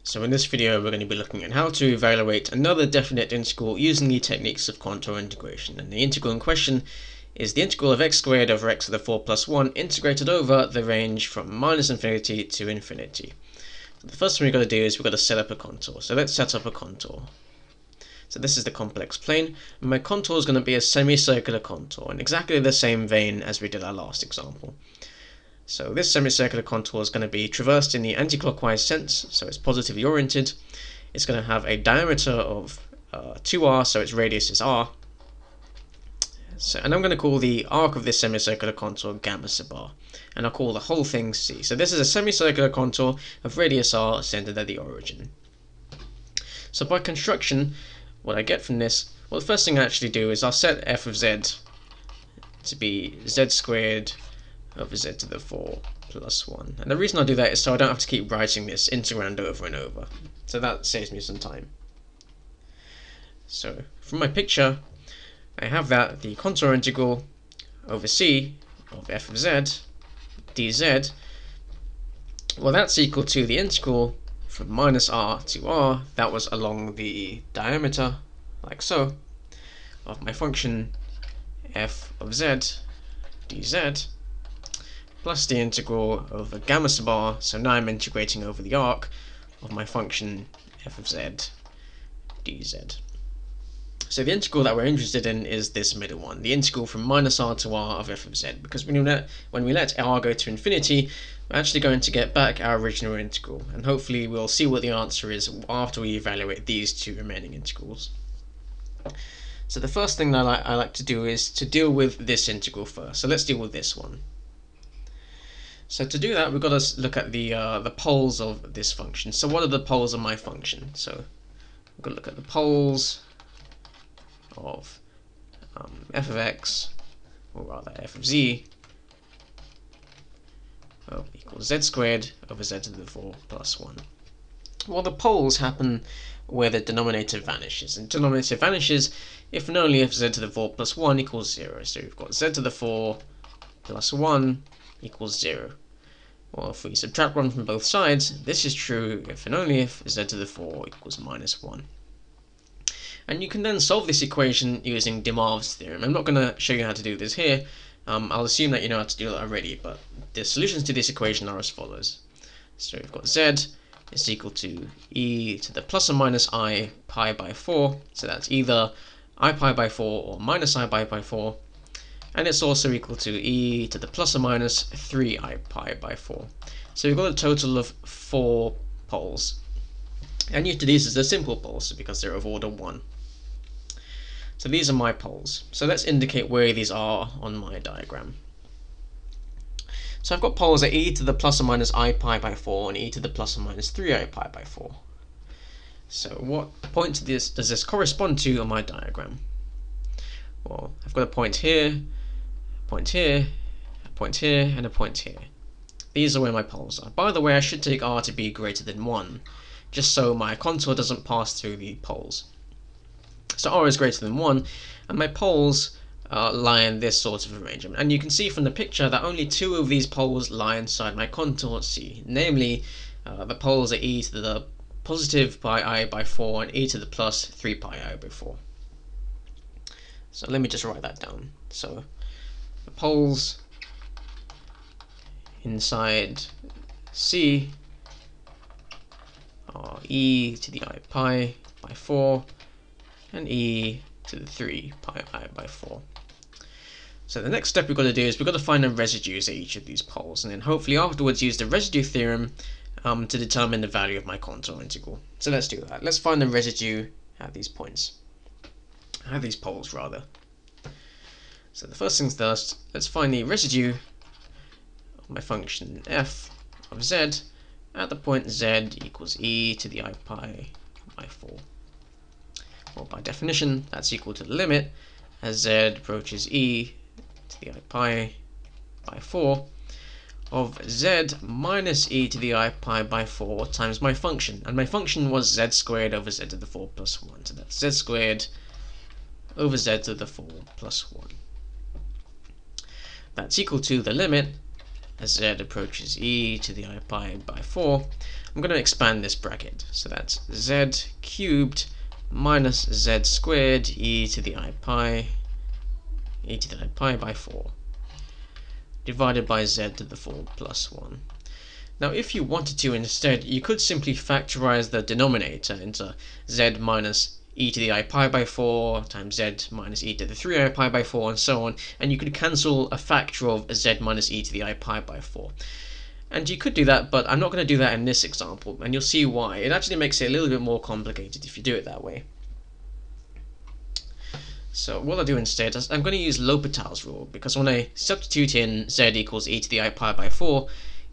So in this video we're going to be looking at how to evaluate another definite integral using the techniques of contour integration. And the integral in question is the integral of x squared over x to the 4 plus 1 integrated over the range from minus infinity to infinity. So the first thing we've got to do is we've got to set up a contour. So let's set up a contour. So this is the complex plane, and my contour is going to be a semicircular contour in exactly the same vein as we did our last example. So this semicircular contour is going to be traversed in the anti-clockwise sense, so it's positively oriented. It's going to have a diameter of 2r, so its radius is r. And I'm going to call the arc of this semicircular contour gamma sub r, and I'll call the whole thing c. So this is a semicircular contour of radius r centered at the origin. So by construction, what I get from this, well, the first thing I actually do is I'll set f of z to be z squared over z to the 4 plus 1. And the reason I do that is so I don't have to keep writing this integrand over and over. So that saves me some time. So from my picture, I have that the contour integral over c of f of z dz, well, that's equal to the integral from minus r to r, that was along the diameter, like so, of my function f of z dz, plus the integral over gamma sub r, so now I'm integrating over the arc of my function f of z dz. So the integral that we're interested in is this middle one, the integral from minus r to r of f of z, because when we let r go to infinity, we're actually going to get back our original integral, and hopefully we'll see what the answer is after we evaluate these two remaining integrals. So the first thing that I like to do is to deal with this integral first. So let's deal with this one. So to do that, we've got to look at the poles of this function. So what are the poles of my function? So we've got to look at the poles of f of x, or rather f of z, equals z squared over z to the 4 plus 1. Well, the poles happen where the denominator vanishes, and denominator vanishes if and only if z to the 4 plus 1 equals 0. So we've got z to the 4 plus 1 equals 0. Well, if we subtract 1 from both sides, this is true if and only if z to the 4 equals minus 1. And you can then solve this equation using De Morgan's theorem. I'm not going to show you how to do this here. I'll assume that you know how to do that already, but the solutions to this equation are as follows. So we've got z is equal to e to the plus or minus I pi by 4. So that's either I pi by 4 or minus I pi by 4. And it's also equal to e to the plus or minus 3I pi by 4. So we've got a total of 4 poles. And you to these as the simple poles because they're of order 1. So these are my poles. So let's indicate where these are on my diagram. So I've got poles at e to the plus or minus I pi by 4 and e to the plus or minus 3I pi by 4. So what point does this correspond to on my diagram? Well, I've got a point here, a point here, a point here, and a point here. These are where my poles are. By the way, I should take r to be greater than 1, just so my contour doesn't pass through the poles. So r is greater than 1, and my poles lie in this sort of arrangement. And you can see from the picture that only 2 of these poles lie inside my contour C, namely the poles are e to the positive pi I by 4 and e to the plus 3 pi I by 4. So let me just write that down. So the poles inside C are e to the I pi by 4 and e to the 3 pi I by 4. So the next step we've got to do is we've got to find the residues at each of these poles, and then hopefully afterwards use the residue theorem to determine the value of my contour integral. So let's do that. Let's find the residue at these points. At these poles, rather. So the first things first, let's find the residue of my function f of z at the point z equals e to the I pi by 4. Well, by definition, that's equal to the limit as z approaches e to the I pi by 4 of z minus e to the I pi by 4 times my function. And my function was z squared over z to the 4 plus 1. So that's z squared over z to the 4 plus 1. That's equal to the limit as z approaches e to the I pi by 4 I'm going to expand this bracket. So that's z cubed minus z squared e to the I pi by 4 divided by z to the 4 plus 1. Now if you wanted to instead, you could simply factorize the denominator into z minus e to the I pi by 4 times z minus e to the 3 I pi by 4 and so on, and you could cancel a factor of z minus e to the I pi by 4. And you could do that, but I'm not going to do that in this example, and you'll see why. It actually makes it a little bit more complicated if you do it that way. So what I'll do instead is I'm going to use L'Hopital's rule, because when I substitute in z equals e to the I pi by 4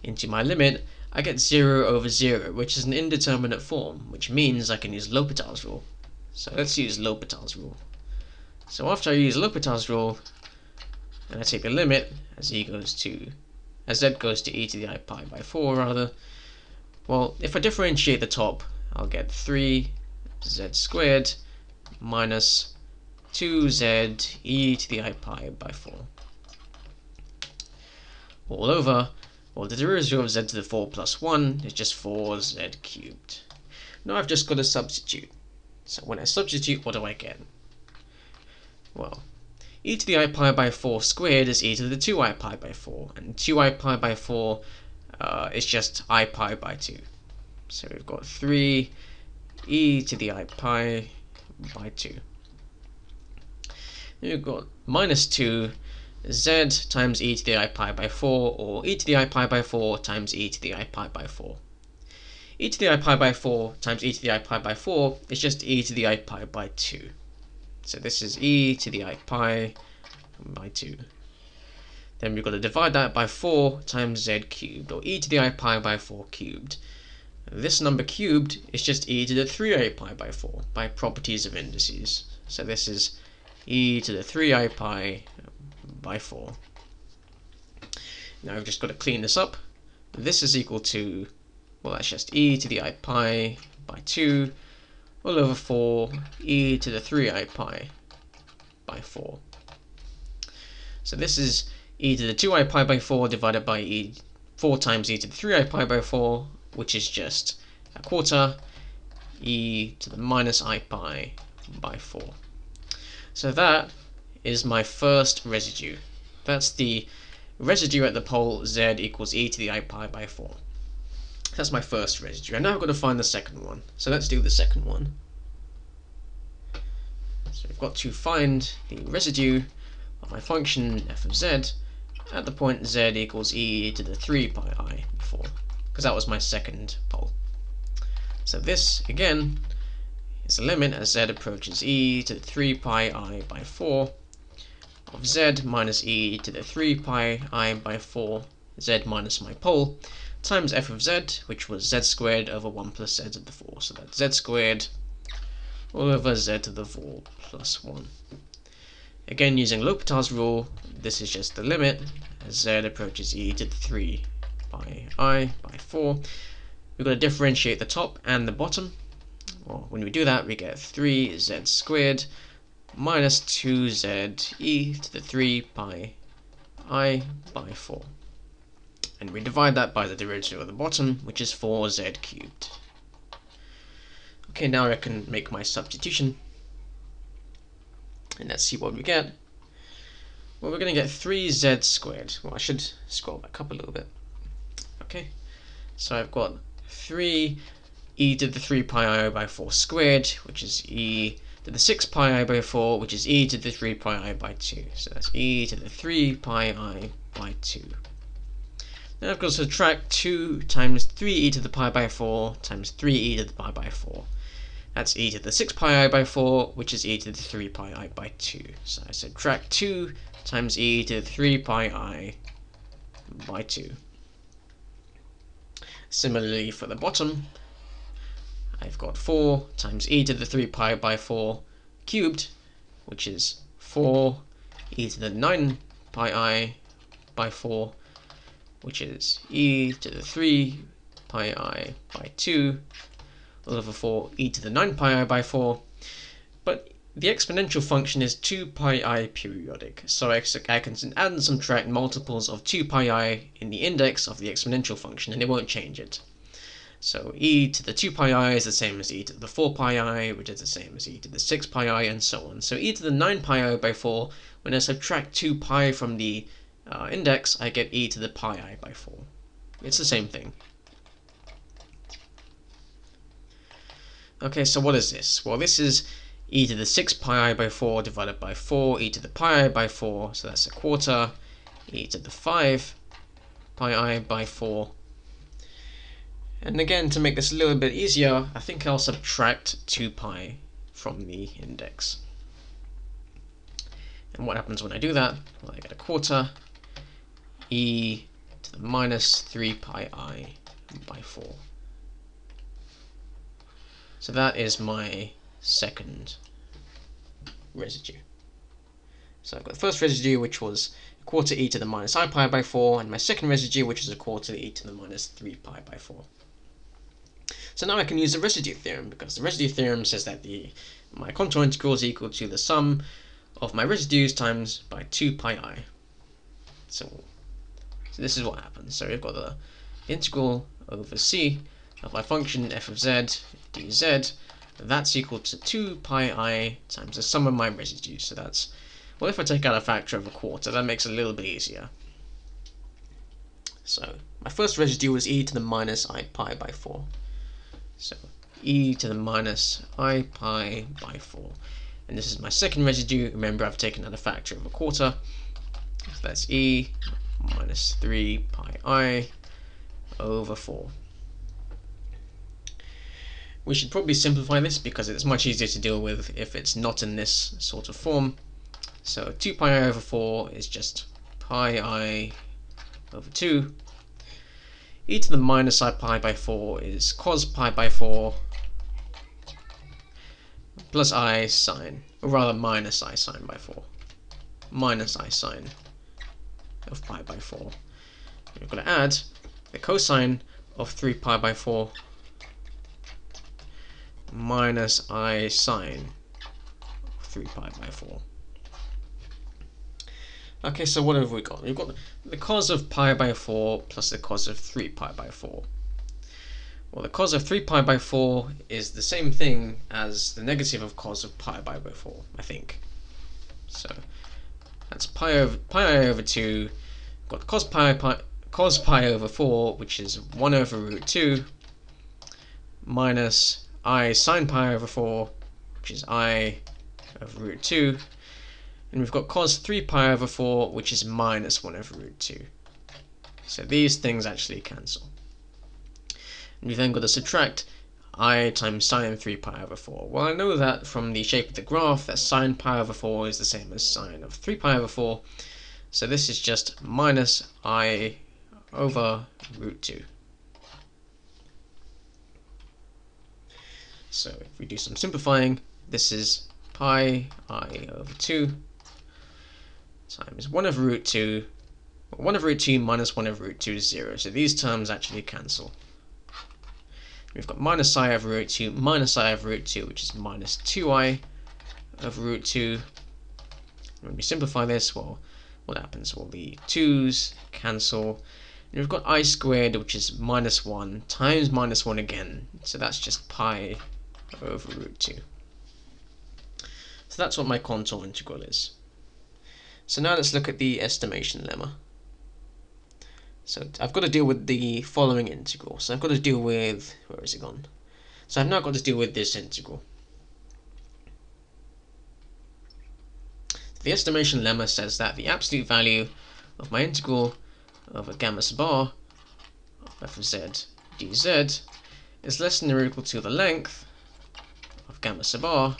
into my limit, I get 0 over 0, which is an indeterminate form, which means I can use L'Hopital's rule. So let's use L'Hopital's rule. So after I use L'Hopital's rule, and I take the limit as z goes to e to the I pi by 4 rather, well, if I differentiate the top, I'll get 3z squared minus 2z e to the I pi by 4 all over, well, the derivative of z to the 4 plus 1 is just 4z cubed. Now I've just got to substitute. So when I substitute, what do I get? Well, e to the I pi by 4 squared is e to the 2 I pi by 4, and 2 I pi by 4 is just I pi by 2. So we've got 3 e to the I pi by 2. Then we've got minus 2 z times e to the I pi by 4, or e to the I pi by 4 times e to the I pi by 4. E to the I pi by 4 times e to the I pi by 4 is just e to the I pi by 2. So this is e to the I pi by 2. Then we've got to divide that by 4 times z cubed, or e to the I pi by 4 cubed. This number cubed is just e to the 3 I pi by 4 by properties of indices. So this is e to the 3 I pi by 4. Now I've just got to clean this up. This is equal to, well, that's just e to the I pi by 2 all over 4 e to the 3 I pi by 4. So this is e to the 2 I pi by 4 divided by 4 times e to the 3 I pi by 4, which is just a quarter e to the minus I pi by 4. So that is my first residue. That's the residue at the pole z equals e to the I pi by 4. That's my first residue. And now I've got to find the second one. So let's do the second one. So we've got to find the residue of my function f of z at the point z equals e to the 3 pi I before, because that was my second pole. So this, again, is the limit as z approaches e to the 3 pi I by 4 of z minus e to the 3 pi I by 4, z minus my pole, times f of z, which was z squared over 1 plus z to the 4. So that's z squared all over z to the 4 plus 1. Again, using L'Hopital's rule, this is just the limit as z approaches e to the 3 pi I by 4. We've got to differentiate the top and the bottom. Well, when we do that, we get 3z squared minus 2z e to the 3 pi I by 4. And we divide that by the derivative of the bottom, which is 4z cubed. Okay, now I can make my substitution. And let's see what we get. Well, we're going to get 3z squared. Well, I should scroll back up a little bit. Okay, so I've got 3 e to the 3 pi I by 4 squared, which is e to the 6 pi I by 4, which is e to the 3 pi I by 2. So that's e to the 3 pi I by 2. Then I've got to subtract 2 times 3e to the pi by 4 times 3e to the pi by 4. That's e to the 6 pi I by 4, which is e to the 3 pi I by 2. So I subtract 2 times e to the 3 pi I by 2. Similarly for the bottom, I've got 4 times e to the 3 pi by 4 cubed, which is 4 e to the 9 pi I by 4, which is e to the 3 pi I by 2, all over 4 e to the 9 pi I by 4. But the exponential function is 2 pi I periodic, so I can add and subtract multiples of 2 pi I in the index of the exponential function, and it won't change it. So e to the 2 pi I is the same as e to the 4 pi I, which is the same as e to the 6 pi I, and so on. So e to the 9 pi I by 4, when I subtract 2 pi from the index, I get e to the pi I by 4. It's the same thing. Okay, so what is this? Well, this is e to the 6 pi I by 4 divided by 4, e to the pi I by 4, so that's a quarter, e to the 5 pi I by 4. And again, to make this a little bit easier, I think I'll subtract 2 pi from the index. And what happens when I do that? Well, I get a quarter, e to the minus 3 pi I by 4. So that is my second residue. So I've got the first residue, which was a quarter e to the minus I pi by 4, and my second residue, which is a quarter e to the minus 3 pi by 4. So now I can use the residue theorem, because the residue theorem says that my contour integral is equal to the sum of my residues times by 2 pi I. So this is what happens. So we've got the integral over c of my function f of z dz, that's equal to 2 pi I times the sum of my residues. So that's, well, if I take out a factor of a quarter, that makes it a little bit easier. So my first residue was e to the minus I pi by 4. So e to the minus I pi by 4. And this is my second residue. Remember, I've taken out a factor of a quarter. So that's e minus 3 pi I over 4. We should probably simplify this because it's much easier to deal with if it's not in this sort of form. So 2 pi I over 4 is just pi I over 2. E to the minus I pi by 4 is cos pi by 4 plus I sine, or rather minus I sine by 4. Minus I sine of pi by 4. We're going to add the cosine of 3 pi by 4 minus I sine of 3 pi by 4. Okay, so what have we got? We've got the cos of pi by 4 plus the cos of 3 pi by 4. Well, the cos of 3 pi by 4 is the same thing as the negative of cos of pi by 4, I think. So that's pi I over 2. We've got cos pi over 4, which is 1 over root 2, minus I sine pi over 4, which is I over root 2. And we've got cos 3 pi over 4, which is minus 1 over root 2. So these things actually cancel. And we've then got to subtract I times sine 3 pi over 4. Well, I know that from the shape of the graph that sine pi over 4 is the same as sine of 3 pi over 4. So this is just minus I over root 2. So if we do some simplifying, this is pi I over 2 times 1 over root 2. 1 over root 2 minus 1 over root 2 is 0. So these terms actually cancel. We've got minus I over root 2 minus I over root 2, which is minus 2i over root 2. When we simplify this, well, what happens? Well, the 2's cancel. And we've got I squared, which is minus 1 times minus 1 again. So that's just pi over root 2. So that's what my contour integral is. So now let's look at the estimation lemma. So I've got to deal with the following integral. So I've got to deal with, where is it gone? So I've now got to deal with this integral. The estimation lemma says that the absolute value of my integral over gamma sub r of f of z dz is less than or equal to the length of gamma sub r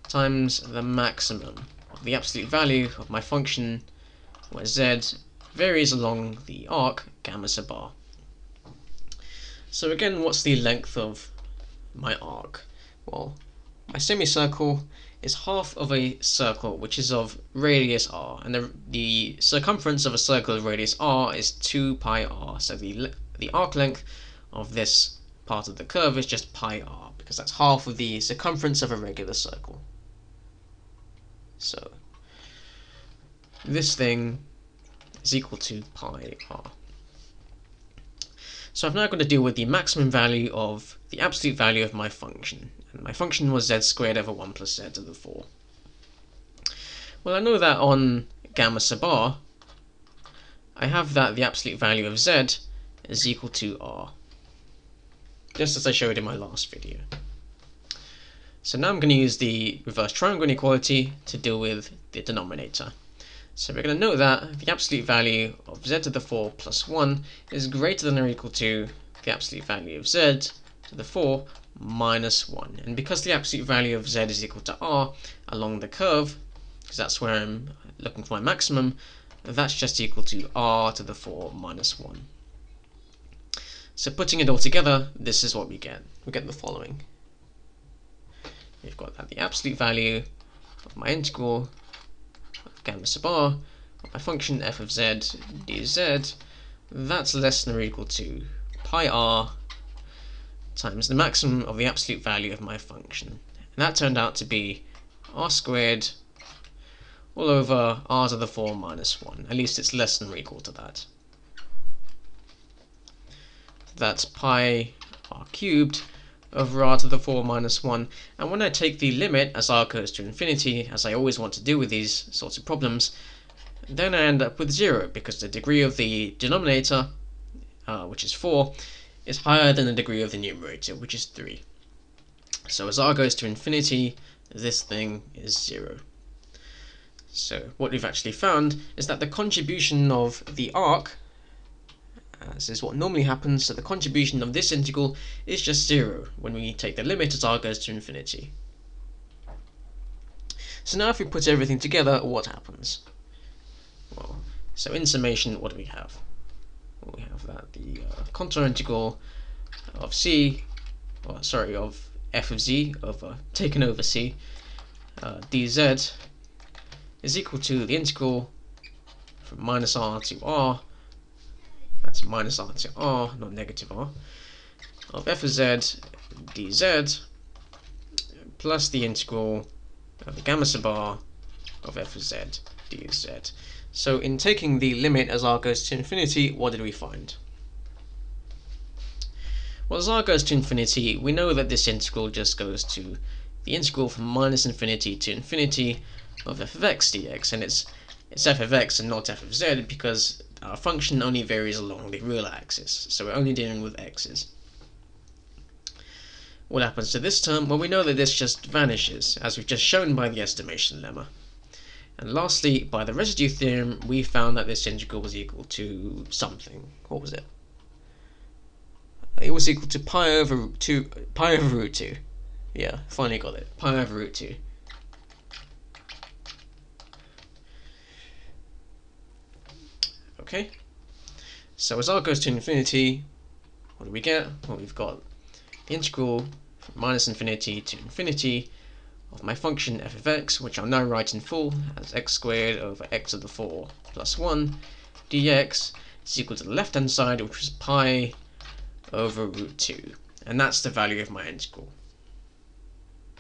times the maximum of the absolute value of my function where z varies along the arc gamma sub r. So again, what's the length of my arc? Well, my semicircle is half of a circle which is of radius r, and the circumference of a circle of radius r is 2 pi r. So the arc length of this part of the curve is just pi r, because that's half of the circumference of a regular circle. So this thing is equal to pi r. So I've now got to deal with the maximum value of the absolute value of my function. And my function was z squared over 1 plus z to the 4. Well, I know that on gamma sub r, I have that the absolute value of z is equal to r, just as I showed in my last video. So now I'm going to use the reverse triangle inequality to deal with the denominator. So we're going to note that the absolute value of z to the 4 plus 1 is greater than or equal to the absolute value of z to the 4 minus 1. And because the absolute value of z is equal to r along the curve, because that's where I'm looking for my maximum, that's just equal to r to the 4 minus 1. So putting it all together, this is what we get. We get the following. We've got that the absolute value of my integral of gamma sub r of my function f of z dz, that's less than or equal to pi r times the maximum of the absolute value of my function. And that turned out to be r squared all over r to the 4 minus 1. At least it's less than or equal to that. That's pi r cubed over r to the 4 minus 1. And when I take the limit as r goes to infinity, as I always want to do with these sorts of problems, then I end up with 0, because the degree of the denominator, which is 4, is higher than the degree of the numerator, which is 3. So as r goes to infinity, this thing is 0. So what we've actually found is that the contribution of the arc, as is what normally happens, so the contribution of this integral is just 0 when we take the limit as r goes to infinity. So now if we put everything together, what happens? Well, so in summation, what do we have? Well, we have that the contour integral of of f of z over taken over c dz is equal to the integral from minus r to r, that's minus r to r, not negative r, of f of z dz plus the integral of the gamma sub r of f of z dz. So in taking the limit as r goes to infinity, what did we find? Well, as r goes to infinity, we know that this integral just goes to the integral from minus infinity to infinity of f of x dx, and it's f of x and not f of z because our function only varies along the real axis, so we're only dealing with x's. What happens to this term? Well, we know that this just vanishes, as we've just shown by the estimation lemma. And lastly, by the residue theorem, we found that this integral was equal to something. What was it? It was equal to pi over root 2. Yeah, finally got it. Pi over root 2. Okay, so as r goes to infinity, what do we get? Well, we've got the integral from minus infinity to infinity of my function f of x, which I'll now write in full as x squared over x to the 4 plus 1 dx is equal to the left hand side, which was pi over root 2, and that's the value of my integral.